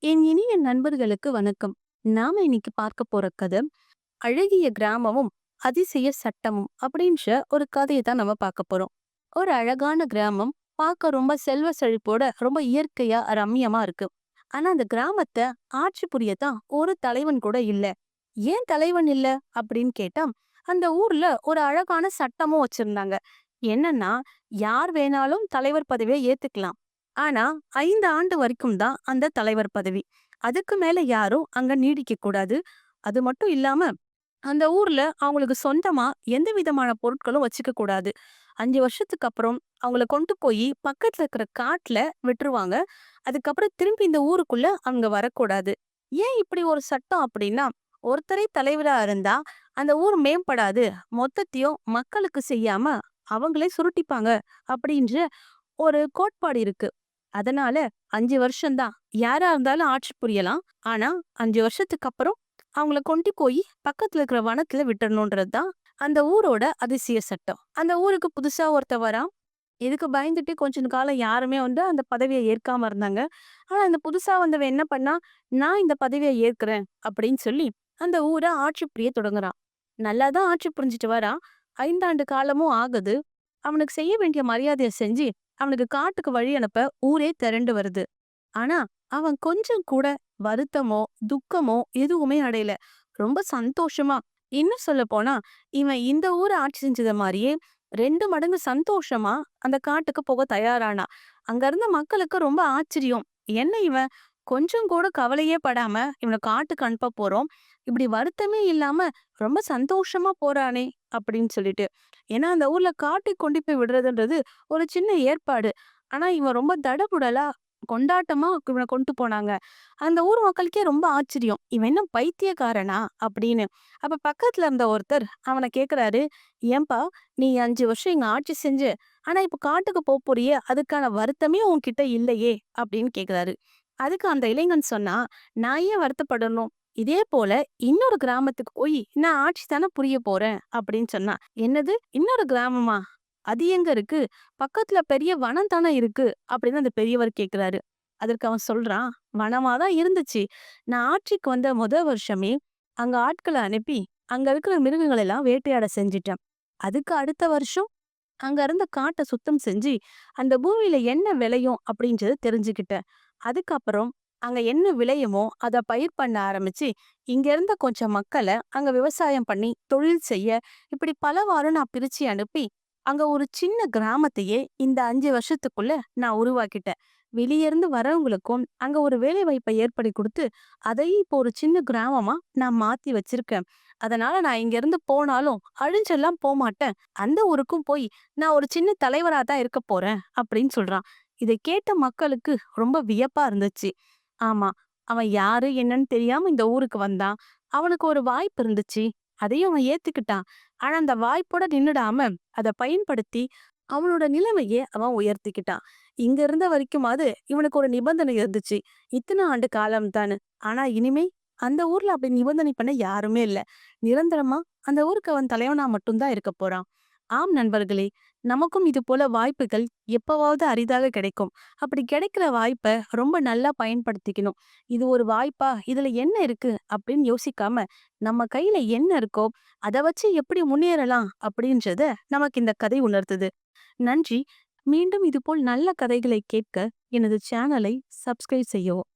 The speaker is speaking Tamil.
என் இனிய நண்பர்களுக்கு வணக்கம். நாம இன்னைக்கு பார்க்க போற கதை அழகிய கிராமமும் அதிசய சட்டமும் அப்படின்ற ஒரு கதையை தான் நம்ம பார்க்க போறோம். ஒரு அழகான கிராமம், பார்க்க ரொம்ப செல்வ செழிப்போட ரொம்ப இயற்கையா ரம்மியமா இருக்கு. ஆனா அந்த கிராமத்தை ஆட்சி புரியத்தான் ஒரு தலைவன் கூட இல்ல. ஏன் தலைவன் இல்ல அப்படின்னு கேட்டா, அந்த ஊர்ல ஒரு அழகான சட்டமும் வச்சிருந்தாங்க. என்னன்னா, யார் வேணாலும் தலைவர் பதவியை ஏத்துக்கலாம். ஆனா 5 ஆண்டு வரைக்கும் தான் அந்த தலைவர் பதவி. அதுக்கு மேல யாரும் அங்க நீடிக்க கூடாது. அது மட்டும் இல்லாம அந்த ஊர்ல அவங்களுக்கு சொந்தமா எந்த விதமான பொருட்களும் வச்சுக்க கூடாது. 5 வருஷத்துக்கு அப்புறம் அவங்கள கொண்டு போய் பக்கத்துல இருக்கிற காட்டுல விட்டுருவாங்க. அதுக்கப்புறம் திரும்பி இந்த ஊருக்குள்ள அவங்க வரக்கூடாது. ஏன் இப்படி ஒரு சட்டம் அப்படின்னா, ஒருத்தரே தலைவரா இருந்தா அந்த ஊர் மேம்படாது. மொத்தத்தையும் மக்களுக்கு செய்யாம அவங்களே சுருட்டிப்பாங்க அப்படின்ற ஒரு கோட்பாடு இருக்கு. அதனால 5 வருஷம் தான் யாரா இருந்தாலும் ஆட்சி புரியலாம். ஆனா 5 வருஷத்துக்கு அப்புறம் அவங்கள கொண்டு போய் பக்கத்துல இருக்கிற வனத்துல விட்டுறணும்ன்றது தான் அந்த ஊரோட அதிசய சட்டம். அந்த ஊருக்கு புதுசா ஒருத்தன் வரான். இதுக்கு பயந்துட்டு கொஞ்ச காலம் யாருமே அந்த பதவியை ஏற்காம இருந்தாங்க. ஆனா இந்த புதுசா வந்தவன் என்ன பண்ணா, நான் இந்த பதவியை ஏற்கிறேன் அப்படின்னு சொல்லி அந்த ஊரை ஆட்சி புரிய தொடங்குறான். நல்லா தான் ஆட்சி புரிஞ்சுட்டு வரான். 5 ஆண்டு காலமும் ஆகுது. அவனுக்கு செய்ய வேண்டிய மரியாதைய செஞ்சு அவனுக்கு காட்டுக்கு வழி அனுப்ப ஊரே திரண்டு வருது. ஆனா அவன் கொஞ்சம் கூட வருத்தமோ துக்கமோ எதுவுமே அடையல. ரொம்ப சந்தோஷமா, இன்னும் சொல்ல போனா இவன் இந்த ஊரை ஆட்சி செஞ்சத மாதிரியே 2 மடங்கு சந்தோஷமா அந்த காட்டுக்கு போக தயாரானா. அங்க இருந்த மக்களுக்கு ரொம்ப ஆச்சரியம். என்ன இவன் கொஞ்சம் கூட கவலையே படாம இவனை காட்டுக்கு அனுப்ப போறோம், இப்படி வருத்தமே இல்லாம ரொம்ப சந்தோஷமா போறானே அப்படின்னு சொல்லிட்டு. ஏன்னா அந்த ஊர்ல காட்டுக்கு கொண்டு போய் விடுறதுன்றது ஒரு சின்ன ஏற்பாடு. ஆனா இவன் ரொம்ப தடபுடலா கொண்டாட்டமா இவனை கொண்டு போனாங்க. அந்த ஊர் மக்களுக்கே ரொம்ப ஆச்சரியம். இவன் என்ன பைத்தியக்காரனா அப்படின்னு. அப்ப பக்கத்துல இருந்த ஒருத்தர் அவனை கேக்குறாரு, ஏன்பா நீ 5 வருஷம் இங்க ஆட்சி செஞ்ச, ஆனா இப்ப காட்டுக்கு போறியே, அதுக்கான வருத்தமே உன்கிட்ட இல்லையே அப்படின்னு கேக்குறாரு. அதுக்கு அந்த இளைஞன் சொன்னா, நான் ஏன் வருத்தப்படணும்? இதே போல இன்னொரு கிராமத்துக்கு போய் நான் ஆட்சி தானே புரிய போறேன் அப்படின்னு சொன்னா. என்னது இன்னொரு கிராமமா? அது எங்க இருக்கு? பக்கத்துல பெரிய வனம் தானே இருக்கு அப்படின்னு அந்த பெரியவர் கேக்குறாரு. அதற்கு அவன் சொல்றான், வனமா தான் இருந்துச்சு. நான் ஆட்சிக்கு வந்த வருஷமே அங்க ஆட்களை அனுப்பி அங்க இருக்கிற மிருகங்கள் எல்லாம் வேட்டையாட செஞ்சுட்டேன். அதுக்கு அடுத்த வருஷம் அங்க இருந்த காட்ட சுத்தம் செஞ்சு அந்த பூமியில என்ன விளையும் அப்படின்றத தெரிஞ்சுக்கிட்டேன். அதுக்கப்புறம் அங்க என்ன விளையுமோ அத பயிர் பண்ண ஆரம்பிச்சு இங்க இருந்த கொஞ்சம் மக்களை அங்க விவசாயம் பண்ணி தொழில் செய்ய, இப்படி பலவாறு நான் பிரிச்சு அனுப்பி அங்க ஒரு சின்ன கிராமத்தையே இந்த 5 வருஷத்துக்குள்ள நான் உருவாக்கிட்டேன். வெளிய இருந்து வரவங்களுக்கும் அங்க ஒரு வேலை வாய்ப்பை ஏற்படுத்தி கொடுத்து அதையும் இப்போ ஒரு சின்ன கிராமமா நான் மாத்தி வச்சிருக்கேன். அதனால நான் இங்க இருந்து போனாலும் அழிஞ்செல்லாம் போமாட்டேன். அந்த ஊருக்கும் போய் நான் ஒரு சின்ன தலைவரா தான் இருக்க போறேன் அப்படின்னு சொல்றான். இதை கேட்ட மக்களுக்கு ரொம்ப வியப்பா இருந்துச்சு. ஆமா, அவன் யாரு என்னன்னு தெரியாம இந்த ஊருக்கு வந்தான். அவனுக்கு ஒரு வாய்ப்பு இருந்துச்சு. அதையும் அவன் ஏத்துக்கிட்டான். ஆனா அந்த வாய்ப்போட நின்னுடாம அத பயன்படுத்தி அவனோட நிலைமைய அவன் உயர்த்திக்கிட்டான். இங்க இருந்த வரைக்குமாவது இவனுக்கு ஒரு நிபந்தனை இருந்துச்சு. இத்தனை ஆண்டு காலம் தான்னு. ஆனா இனிமே அந்த ஊர்ல அப்படி நிபந்தனை பண்ண யாருமே இல்ல. நிரந்தரமா அந்த ஊருக்கு அவன் தலைவனா மட்டும் தான் இருக்க போறான். ஆம் நண்பர்களே, நமக்கும் இது போல வாய்ப்புகள் எப்பவாவது அரிதாக கிடைக்கும். அப்படி கிடைக்கிற வாய்ப்ப ரொம்ப நல்லா பயன்படுத்திக்கணும். இது ஒரு வாய்ப்பா? இதுல என்ன இருக்கு? அப்படின்னு யோசிக்காம, நம்ம கையில என்ன இருக்கோ, அத வச்சு எப்படி முன்னேறலாம் அப்படின்றத நமக்கு இந்த கதை உணர்த்துது. நன்றி. மீண்டும் இதுபோல் நல்ல கதைகளை கேட்க எனது சேனலை சப்ஸ்கிரைப் செய்யவும்.